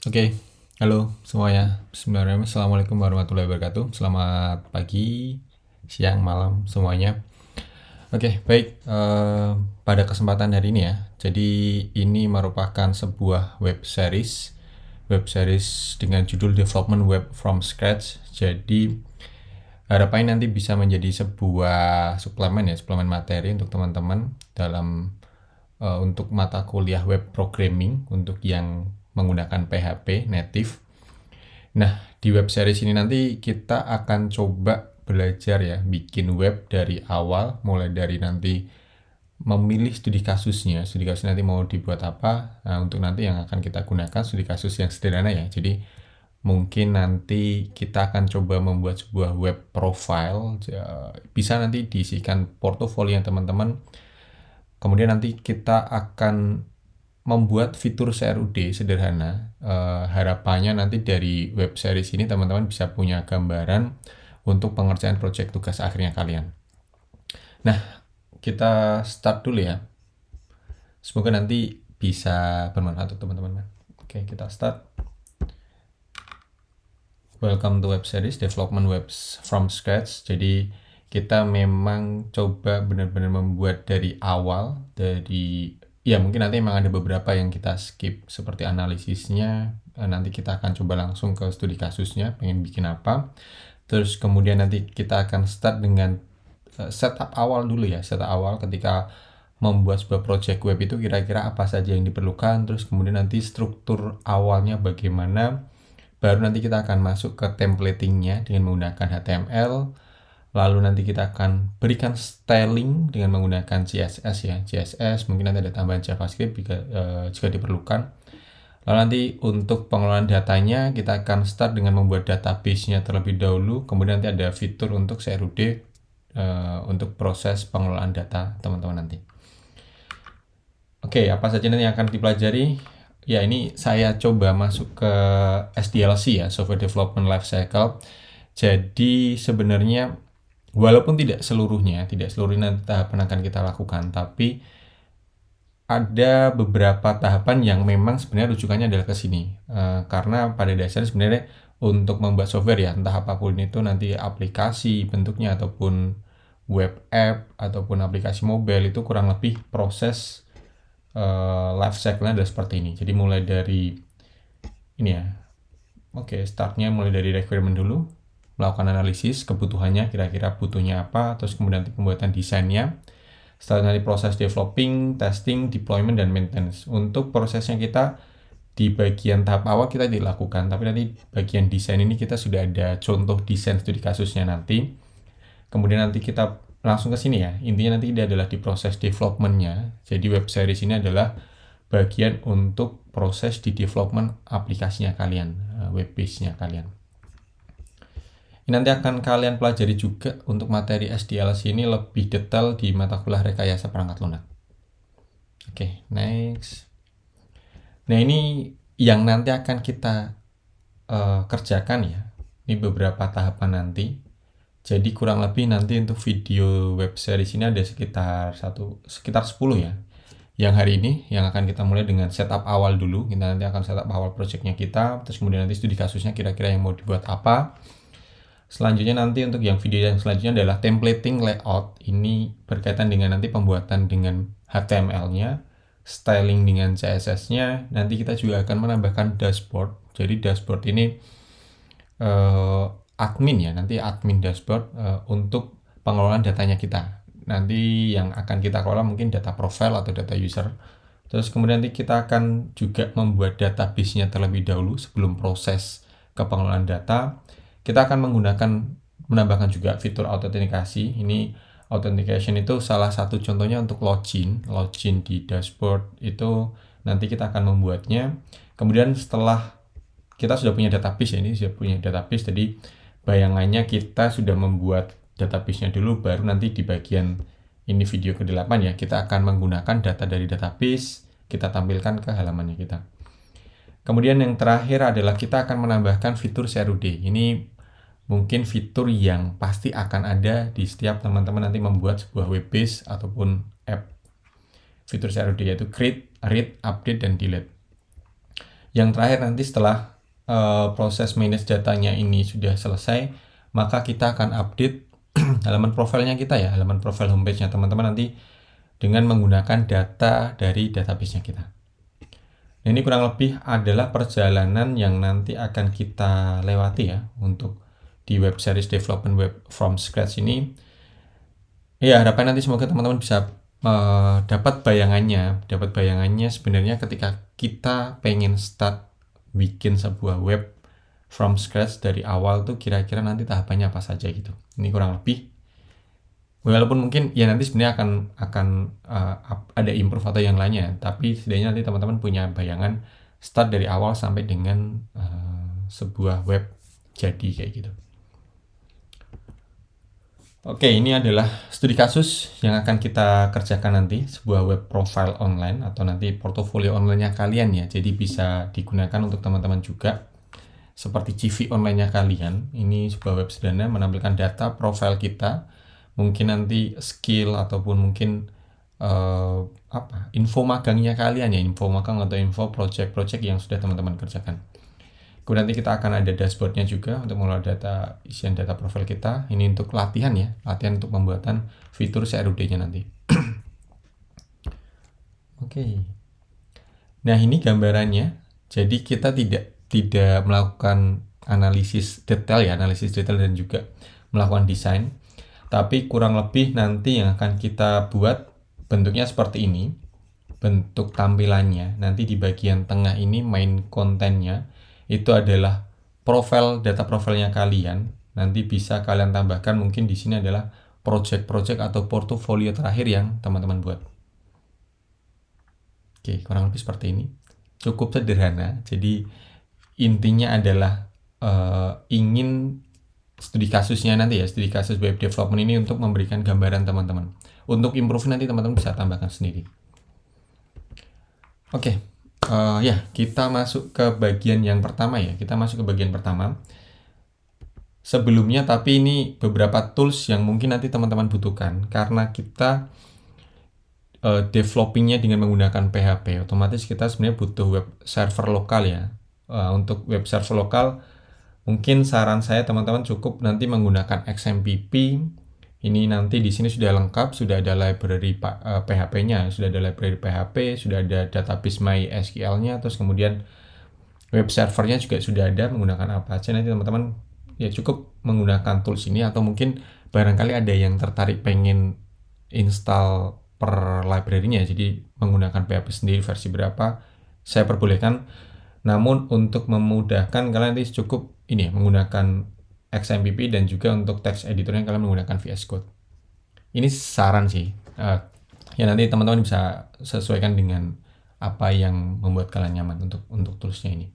Oke, halo semuanya. Bismillahirrahmanirrahim. Assalamualaikum warahmatullahi wabarakatuh. Selamat pagi, siang, malam semuanya. Oke, baik. Pada kesempatan hari ini ya. Jadi ini merupakan sebuah web series dengan judul Development Web from Scratch. Jadi harapannya nanti bisa menjadi sebuah suplemen materi untuk teman-teman dalam untuk mata kuliah web programming untuk yang menggunakan PHP native. Nah, di web series ini nanti kita akan coba belajar ya, bikin web dari awal, mulai dari nanti memilih studi kasusnya. Studi kasus nanti mau dibuat apa, nah, untuk nanti yang akan kita gunakan studi kasus yang sederhana ya. Jadi mungkin nanti kita akan coba membuat sebuah web profile, bisa nanti diisikan portofolio teman-teman. Kemudian nanti kita akan membuat fitur CRUD sederhana. Harapannya nanti dari web series ini teman-teman bisa punya gambaran untuk pengerjaan proyek tugas akhirnya kalian. Nah, kita start dulu ya. Semoga nanti bisa bermanfaat untuk teman-teman. Oke, kita start. Welcome to web series Development Webs from Scratch. Jadi kita memang coba benar-benar membuat dari awal, ya mungkin nanti memang ada beberapa yang kita skip seperti analisisnya. Nanti kita akan coba langsung ke studi kasusnya, pengen bikin apa. Terus kemudian nanti kita akan start dengan setup awal dulu ya. Setup awal ketika membuat sebuah project web itu kira-kira apa saja yang diperlukan. Terus kemudian nanti struktur awalnya bagaimana. Baru nanti kita akan masuk ke templatingnya dengan menggunakan HTML. Lalu nanti kita akan berikan styling dengan menggunakan CSS ya. CSS mungkin nanti ada tambahan JavaScript jika diperlukan. Lalu nanti untuk pengelolaan datanya kita akan start dengan membuat database-nya terlebih dahulu. Kemudian nanti ada fitur untuk CRUD untuk proses pengelolaan data teman-teman nanti. Oke, apa saja nanti yang akan dipelajari? Ya, ini saya coba masuk ke SDLC ya, Software Development Lifecycle. Jadi sebenarnya walaupun tidak seluruhnya nanti tahapan akan kita lakukan, tapi ada beberapa tahapan yang memang sebenarnya rujukannya adalah ke sini. Karena pada dasarnya sebenarnya untuk membuat software ya, entah apapun itu nanti aplikasi bentuknya ataupun web app ataupun aplikasi mobile itu kurang lebih proses life cycle-nya adalah seperti ini. Jadi mulai dari ini ya. Oke, startnya mulai dari requirement dulu, melakukan analisis kebutuhannya, kira-kira butuhnya apa, terus kemudian nanti pembuatan desainnya. Setelah nanti proses developing, testing, deployment, dan maintenance. Untuk prosesnya kita di bagian tahap awal kita dilakukan, tapi nanti bagian desain ini kita sudah ada contoh desain studi kasusnya nanti. Kemudian nanti kita langsung ke sini ya. Intinya nanti ini adalah di proses development-nya. Jadi web series ini adalah bagian untuk proses di development aplikasinya kalian, web base-nya kalian. Ini nanti akan kalian pelajari juga untuk materi SDLC ini lebih detail di mata kuliah rekayasa perangkat lunak. Oke, next. Nah, ini yang nanti akan kita kerjakan ya. Ini beberapa tahapan nanti. Jadi kurang lebih nanti untuk video web series ini ada sekitar 10 ya. Yang hari ini yang akan kita mulai dengan setup awal dulu. Kita nanti akan setup awal projectnya kita, terus kemudian nanti studi kasusnya kira-kira yang mau dibuat apa. Selanjutnya nanti untuk yang video yang selanjutnya adalah templating layout. Ini berkaitan dengan nanti pembuatan dengan HTML-nya, styling dengan CSS-nya. Nanti kita juga akan menambahkan dashboard. Jadi dashboard ini admin ya, nanti admin dashboard untuk pengelolaan datanya kita. Nanti yang akan kita kelola mungkin data profile atau data user. Terus kemudian nanti kita akan juga membuat database-nya terlebih dahulu sebelum proses ke pengelolaan data. Kita akan menambahkan juga fitur autentikasi. Ini authentication itu salah satu contohnya untuk login di dashboard itu nanti kita akan membuatnya. Kemudian setelah kita sudah punya database ya, ini sudah punya database, jadi bayangannya kita sudah membuat database-nya dulu, baru nanti di bagian ini video ke-8 ya, kita akan menggunakan data dari database, kita tampilkan ke halamannya kita. Kemudian yang terakhir adalah kita akan menambahkan fitur CRUD. Ini mungkin fitur yang pasti akan ada di setiap teman-teman nanti membuat sebuah web base ataupun app. Fitur CRUD yaitu create, read, update, dan delete. Yang terakhir nanti setelah proses manage datanya ini sudah selesai, maka kita akan update halaman profilnya kita ya, halaman profil homepage-nya teman-teman nanti dengan menggunakan data dari database-nya kita. Nah, ini kurang lebih adalah perjalanan yang nanti akan kita lewati ya untuk di web series development web from scratch ini. Ya, harapan nanti semoga teman-teman bisa dapat bayangannya sebenarnya ketika kita pengen start bikin sebuah web from scratch dari awal tuh kira-kira nanti tahapannya apa saja gitu. Ini kurang lebih. Walaupun mungkin ya nanti sebenarnya akan ada improve atau yang lainnya, tapi setidaknya nanti teman-teman punya bayangan start dari awal sampai dengan sebuah web jadi kayak gitu. Oke, ini adalah studi kasus yang akan kita kerjakan nanti, sebuah web profile online atau nanti portofolio online-nya kalian ya. Jadi bisa digunakan untuk teman-teman juga seperti CV online-nya kalian. Ini sebuah web sederhana menampilkan data profile kita, mungkin nanti skill ataupun mungkin info magangnya kalian ya, info magang atau info project-project yang sudah teman-teman kerjakan. Kemudian nanti kita akan ada dashboardnya juga untuk mengelola data, isian data profil kita. Ini untuk latihan ya, latihan untuk pembuatan fitur CRUD-nya nanti. Oke. Nah, ini gambarannya. Jadi kita tidak melakukan analisis detail dan juga melakukan desain. Tapi kurang lebih nanti yang akan kita buat bentuknya seperti ini. Bentuk tampilannya. Nanti di bagian tengah ini main kontennya. Itu adalah data profilnya kalian. Nanti bisa kalian tambahkan mungkin di sini adalah project-project atau portofolio terakhir yang teman-teman buat. Oke, kurang lebih seperti ini. Cukup sederhana. Jadi intinya adalah ingin studi kasusnya nanti ya, studi kasus web development ini untuk memberikan gambaran teman-teman. Untuk improve nanti teman-teman bisa tambahkan sendiri. Oke. Ya, kita masuk ke bagian yang pertama ya. Kita masuk ke bagian pertama. Sebelumnya, tapi ini beberapa tools yang mungkin nanti teman-teman butuhkan. Karena kita developingnya dengan menggunakan PHP, otomatis kita sebenarnya butuh web server lokal ya. Untuk web server lokal, mungkin saran saya teman-teman cukup nanti menggunakan XMPP. Ini nanti di sini sudah lengkap, sudah ada library PHP-nya, sudah ada library PHP, sudah ada database MySQL-nya, terus kemudian web servernya juga sudah ada menggunakan apa aja. Nanti teman-teman ya cukup menggunakan tools ini, atau mungkin barangkali ada yang tertarik pengen install per library-nya, jadi menggunakan PHP sendiri versi berapa, saya perbolehkan. Namun untuk memudahkan kalian nanti cukup ini menggunakan XMPP dan juga untuk text editornya kalian menggunakan VS Code. Ini saran sih. Ya nanti teman-teman bisa sesuaikan dengan apa yang membuat kalian nyaman untuk toolsnya ini.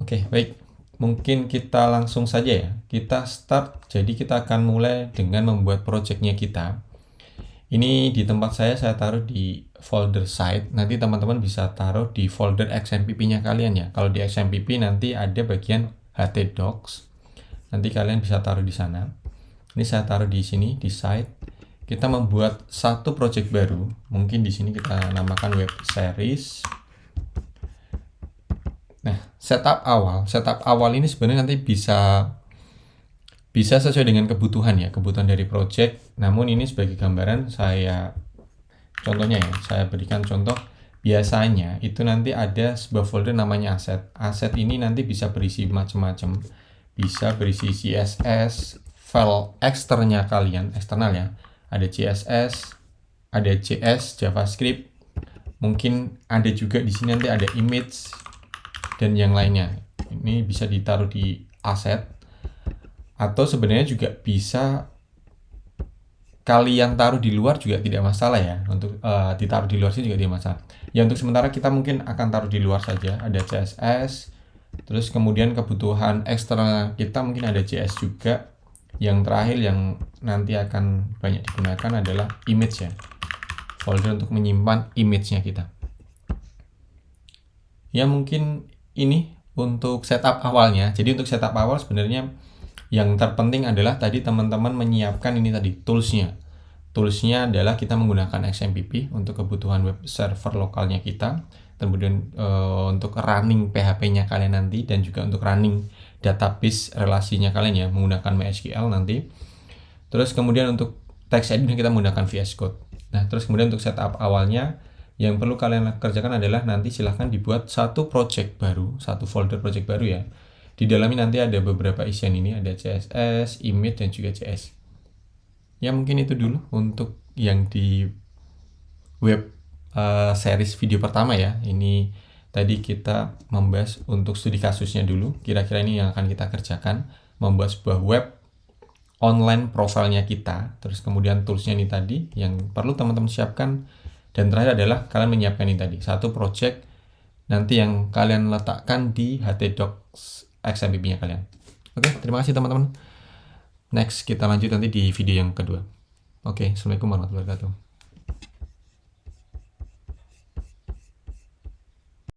Oke, baik. Mungkin kita langsung saja ya. Kita start. Jadi kita akan mulai dengan membuat projectnya kita. Ini di tempat saya taruh di folder site. Nanti teman-teman bisa taruh di folder XMPP-nya kalian ya. Kalau di XMPP nanti ada bagian htdocs. Nanti kalian bisa taruh di sana. Ini saya taruh di sini di site. Kita membuat satu project baru. Mungkin di sini kita namakan web series. Nah, setup awal ini sebenarnya nanti bisa sesuai dengan kebutuhan ya, kebutuhan dari project. Namun ini sebagai gambaran contohnya ya, saya berikan contoh. Biasanya itu nanti ada sebuah folder namanya aset. Aset ini nanti bisa berisi macam-macam. Bisa berisi CSS, file eksternal ya. Ada CSS, ada JS, JavaScript. Mungkin ada juga di sini nanti ada image dan yang lainnya. Ini bisa ditaruh di aset. Atau sebenarnya juga bisa kalian taruh di luar juga tidak masalah ya. Untuk ditaruh di luar sini juga tidak masalah. Ya untuk sementara kita mungkin akan taruh di luar saja. Ada CSS. Terus kemudian kebutuhan eksternal kita mungkin ada JS juga. Yang terakhir yang nanti akan banyak digunakan adalah image ya. Folder untuk menyimpan image-nya kita. Ya mungkin ini untuk setup awalnya. Jadi untuk setup awal sebenarnya yang terpenting adalah tadi teman-teman menyiapkan ini tadi toolsnya. Toolsnya adalah kita menggunakan XMPP untuk kebutuhan web server lokalnya kita. kemudian untuk running PHP-nya kalian nanti, dan juga untuk running database relasinya kalian ya menggunakan MySQL nanti. Terus kemudian untuk text editing kita menggunakan VS Code. Nah, terus kemudian untuk setup awalnya yang perlu kalian kerjakan adalah nanti silahkan dibuat satu project baru, satu folder project baru ya. Di dalamnya nanti ada beberapa isian ini, ada CSS, image, dan juga JS. Ya mungkin itu dulu untuk yang di web series video pertama ya. Ini tadi kita membahas untuk studi kasusnya dulu. Kira-kira ini yang akan kita kerjakan, membuat sebuah web online profilnya kita. Terus kemudian toolsnya ini tadi yang perlu teman-teman siapkan. Dan terakhir adalah kalian menyiapkan ini tadi, satu project nanti yang kalian letakkan di htdocs XMPP-nya kalian. Oke, terima kasih teman-teman. Next kita lanjut nanti di video yang kedua. Oke, assalamualaikum warahmatullahi wabarakatuh.